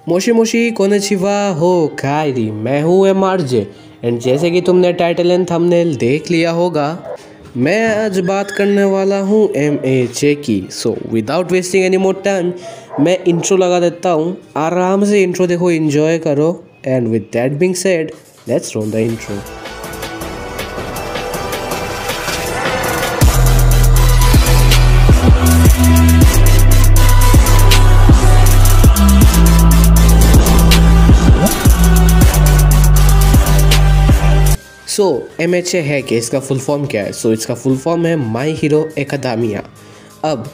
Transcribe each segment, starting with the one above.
मोशी मोशी कोनेचिवा हो कायरी, मैं हूँ एमआरजे। एंड जैसे कि तुमने टाइटल एंड थंबनेल देख लिया होगा, मैं आज बात करने वाला हूँ एमएचे की। So without wasting any more time मैं इंट्रो लगा देता हूँ। आराम से इंट्रो देखो, एंजॉय करो। And with that being said, let's roll the intro. So MHA है कि इसका फुल फॉर्म क्या है? इसका फुल फॉर्म है माई हीरो एकेडेमिया। अब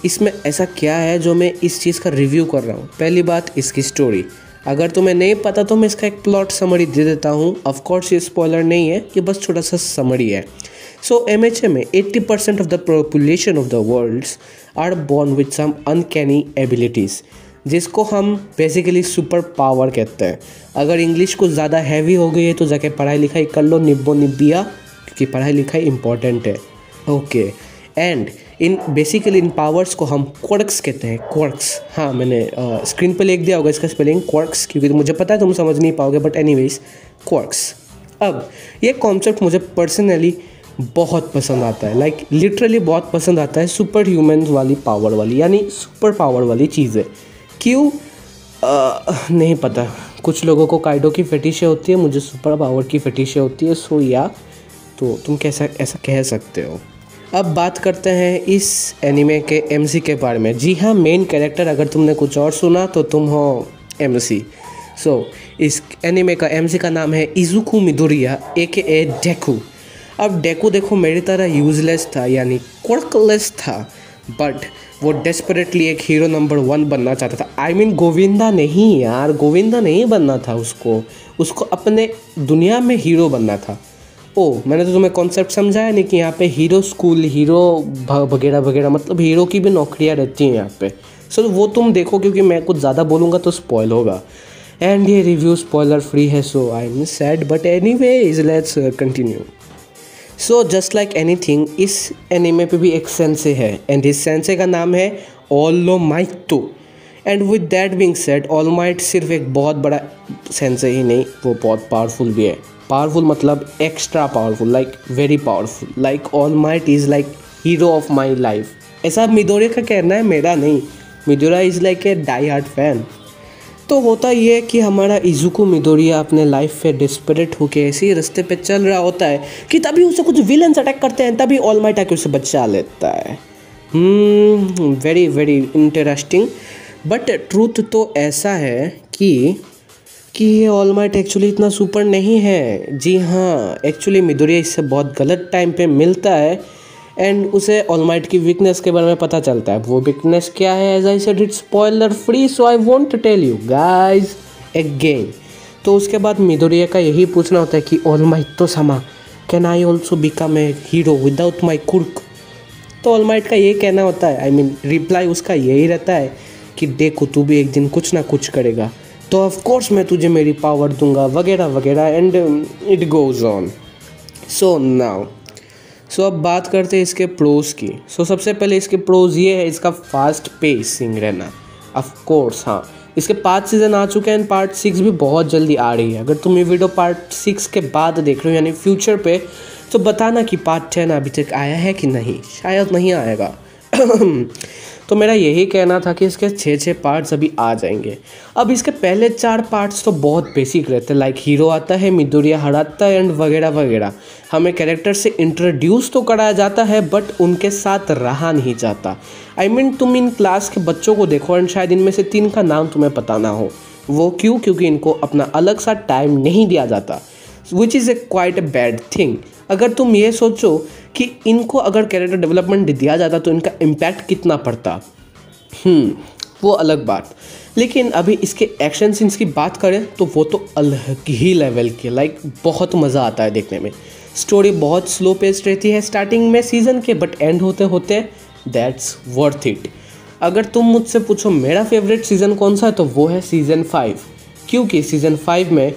इसमें ऐसा क्या है जो मैं इस चीज़ का रिव्यू कर रहा हूँ? पहली बात, इसकी स्टोरी। अगर तुम्हें नहीं पता तो मैं इसका एक प्लॉट समरी दे देता हूँ। ऑफकोर्स ये स्पॉइलर नहीं है, ये बस छोटा सा समरी है। सो एमएचए में 80% of the population of the world's are born with some uncanny abilities, जिसको हम बेसिकली सुपर पावर कहते हैं। अगर इंग्लिश कुछ ज़्यादा हैवी हो गई है तो जाके पढ़ाई लिखाई कर लो, निब्बो निब्बिया, क्योंकि पढ़ाई लिखाई इंपॉर्टेंट है। Okay, and basically in powers को हम क्वर्क्स कहते हैं। क्वर्क्स, हाँ मैंने स्क्रीन पे लिख दिया होगा इसका स्पेलिंग क्वर्क्स, क्योंकि मुझे पता है तुम समझ नहीं पाओगे, बट एनीवेज क्वर्क्स। अब ये कॉन्सेप्ट मुझे पर्सनली बहुत पसंद आता है, लाइक लिटरली बहुत पसंद आता है। सुपर ह्यूमन वाली पावर वाली, यानी सुपर पावर वाली चीज़ें। क्यों नहीं पता, कुछ लोगों को काइडो की फटिशें होती है, मुझे सुपर पावर की फटिशें होती है। सो या तो तुम कैसा ऐसा कह सकते हो। अब बात करते हैं इस एनिमे के एमसी के बारे में। जी हाँ, मेन कैरेक्टर, अगर तुमने कुछ और सुना तो तुम हो एमसी। सो इस एनिमे का एमसी का नाम है इजुकु मिडोरिया AKA डेकू। अब डेकू देखो मेरी तरह यूजलेस था, यानी क्वर्कलेस था, बट वो डेस्परेटली एक हीरो नंबर 1 बनना चाहता था। I mean, गोविंदा नहीं यार, गोविंदा नहीं बनना था उसको अपने दुनिया में हीरो बनना था। मैंने तो तुम्हें कॉन्सेप्ट समझाया नहीं कि यहाँ पे हीरो स्कूल, हीरो वगैरह वगैरह, मतलब हीरो की भी नौकरियाँ रहती हैं यहाँ पे। सो वो तुम देखो, क्योंकि मैं कुछ ज़्यादा बोलूँगा तो स्पॉइल होगा, एंड ये रिव्यू स्पॉइलर फ्री है। So I am sad, but anyways let's continue. So just like anything, इस एनिमे पे भी एक सेंसे है, एंड इस सेंसे का नाम है All Might. And with that being said, All Might सिर्फ एक बहुत बड़ा सेंसे ही नहीं, वो बहुत पावरफुल भी है। पावरफुल मतलब extra powerful, like very powerful. Like All Might is like hero of my life, ऐसा मिडोरिया का कहना है, मेरा नहीं। Midoriya is like a die heart fan. तो होता ये है कि हमारा इजुकु मिडोरिया अपने लाइफ पे डिस्परेट होके ऐसे ही रास्ते पे चल रहा होता है कि तभी उसे कुछ विलन्स अटैक करते हैं, तभी ऑलमाइट आके उसे बचा लेता है। Very very interesting. But truth तो ऐसा है कि ये ऑलमाइट एक्चुअली इतना सुपर नहीं है। जी हाँ, एक्चुअली मिडोरिया इससे बहुत गलत टाइम पे मिलता है, एंड उसे ऑलमाइट की वीकनेस के बारे में पता चलता है। वो वीकनेस क्या है? As I said, it's spoiler free, so I won't tell you guys again. तो उसके बाद मिडोरिया का यही पूछना होता है कि ऑलमाइट तो समा, can I also become a hero without my कुर्क? तो ऑलमाइट का ये कहना होता है, आई मीन रिप्लाई उसका यही रहता है कि देखो तू भी एक दिन कुछ ना कुछ करेगा, तो ऑफकोर्स मैं तुझे मेरी पावर दूंगा, वगैरह वगैरह, and it goes on. So now अब बात करते हैं इसके प्रोज की। सबसे पहले इसके प्रोज ये है, इसका फास्ट पेसिंग रहना। ऑफ कोर्स हाँ, इसके 5 सीज़न आ चुके हैं, पार्ट 6 भी बहुत जल्दी आ रही है। अगर तुम ये वीडियो पार्ट 6 के बाद देख रहे हो, यानी फ्यूचर पे, तो बताना कि पार्ट 10 अभी तक आया है कि नहीं, शायद नहीं आएगा। तो मेरा यही कहना था कि इसके 6 पार्ट्स अभी आ जाएंगे। अब इसके पहले 4 पार्ट्स तो बहुत बेसिक रहते हैं, लाइक हीरो आता है, मिडोरिया हराता है, एंड वगैरह वगैरह। हमें कैरेक्टर से इंट्रोड्यूस तो कराया जाता है, बट उनके साथ रहा नहीं जाता। आई मीन तुम इन क्लास के बच्चों को देखो, एंड शायद इनमें से 3 का नाम तुम्हें पता ना हो। वो क्यों? क्योंकि इनको अपना अलग सा टाइम नहीं दिया जाता, which is a quite a bad thing. अगर तुम ये सोचो कि इनको अगर कैरेक्टर डेवलपमेंट दिया जाता तो इनका इम्पैक्ट कितना पड़ता, वो अलग बात। लेकिन अभी इसके एक्शन सीन्स की बात करें तो वो तो अलग ही लेवल के, लाइक बहुत मज़ा आता है देखने में। स्टोरी बहुत स्लो पेस्ड रहती है स्टार्टिंग में सीज़न के, बट एंड होते होते दैट्स वर्थ इट। अगर तुम मुझसे पूछो मेरा फेवरेट सीज़न कौन सा है, तो वो है सीज़न 5, क्योंकि सीज़न 5 में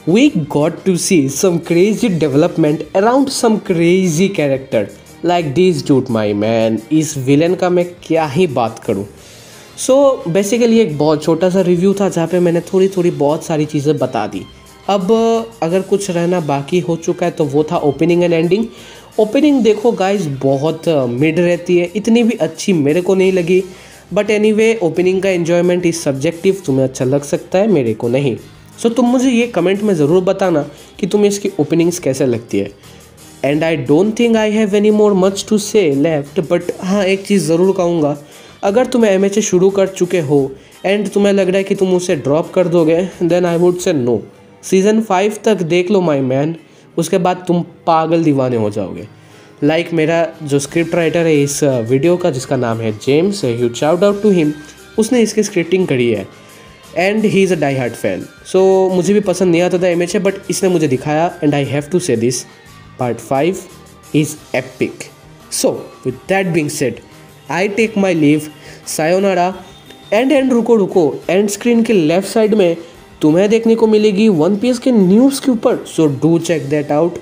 we got to see some crazy development around some crazy character like this dude, my man। इस विलेन का मैं क्या ही बात करूं। सो बेसिकली एक बहुत छोटा सा रिव्यू था जहाँ पे मैंने थोड़ी थोड़ी बहुत सारी चीज़ें बता दी। अब अगर कुछ रहना बाकी हो चुका है तो वो था ओपनिंग एंड एंडिंग। ओपनिंग देखो गाइस बहुत मिड रहती है, इतनी भी अच्छी मेरे को नहीं लगी, बट एनीवे ओपनिंग का एन्जॉयमेंट इज सब्जेक्टिव, तुम्हें अच्छा लग सकता है, मेरे को नहीं। सो तुम मुझे ये कमेंट में ज़रूर बताना कि तुम्हें इसकी ओपनिंग्स कैसे लगती है। And I don't think I have any more much to say left, but हाँ एक चीज़ ज़रूर कहूँगा, अगर तुम MHA शुरू कर चुके हो एंड तुम्हें लग रहा है कि तुम उसे ड्रॉप कर दोगे, then I would say no, season 5 तक देख लो माय मैन, उसके बाद तुम पागल दीवाने हो जाओगे। लाइक मेरा जो स्क्रिप्ट राइटर है इस वीडियो का, जिसका नाम है James, huge shout out to him, उसने इसकी स्क्रिप्टिंग करी है and he is a die heart fan. So मुझे भी पसंद नहीं आता था MHA, बट इसने मुझे दिखाया and I have to say this, part 5 is epic. So with that being said, I take my leave, sayonara. And रुको, एंड स्क्रीन के लेफ्ट साइड में तुम्हें देखने को मिलेगी वन पीस के न्यूज़ के ऊपर, so do check that out.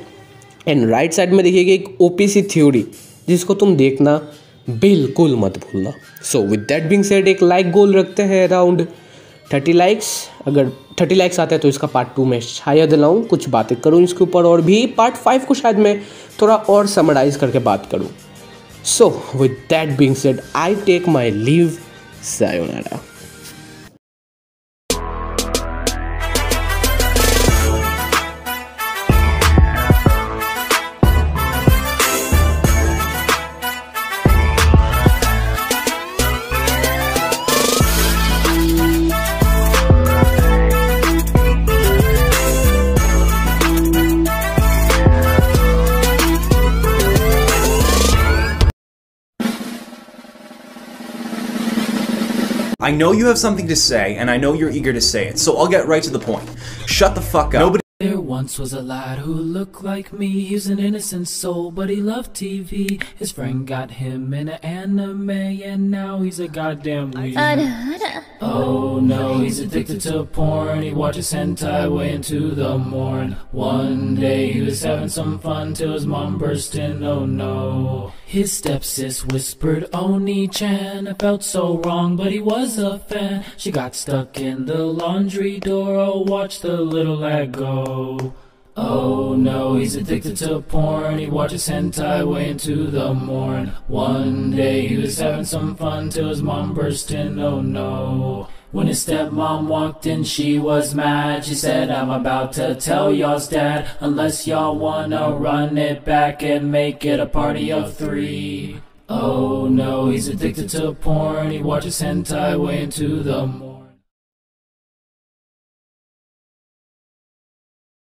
And right side में देखिएगा एक OPC थ्योरी, जिसको तुम देखना बिल्कुल मत भूलना। सो विद दैट बीइंग सेड, एक लाइक गोल रखते हैं अराउंड 30 लाइक्स। अगर 30 लाइक्स आते हैं तो इसका पार्ट 2 में शायद लाऊं, कुछ बातें करूं इसके ऊपर, और भी पार्ट 5 को शायद मैं थोड़ा और समराइज करके बात करूं। So with that being said, I take my leave, sayonara. I know you have something to say, and I know you're eager to say it, so I'll get right to the point. Shut the fuck up. Nobody. There once was a lad who looked like me. He was an innocent soul, but he loved TV. His friend got him in an anime, and now he's a goddamn weeb. Oh no, he's addicted to porn. He watches hentai way into the morn. One day he was having some fun till his mom burst in. Oh no. His stepsis whispered, Oni-chan. I felt so wrong, but he was a fan. She got stuck in the laundry door. Oh, watch the little lad go. Oh no, he's addicted to porn. He watches hentai way into the morn. One day he was having some fun till his mom burst in. Oh no. When his stepmom walked in, she was mad. She said, I'm about to tell y'all's dad, unless y'all wanna run it back and make it a party of 3. Oh no, he's addicted to porn. He watches hentai way into the morn.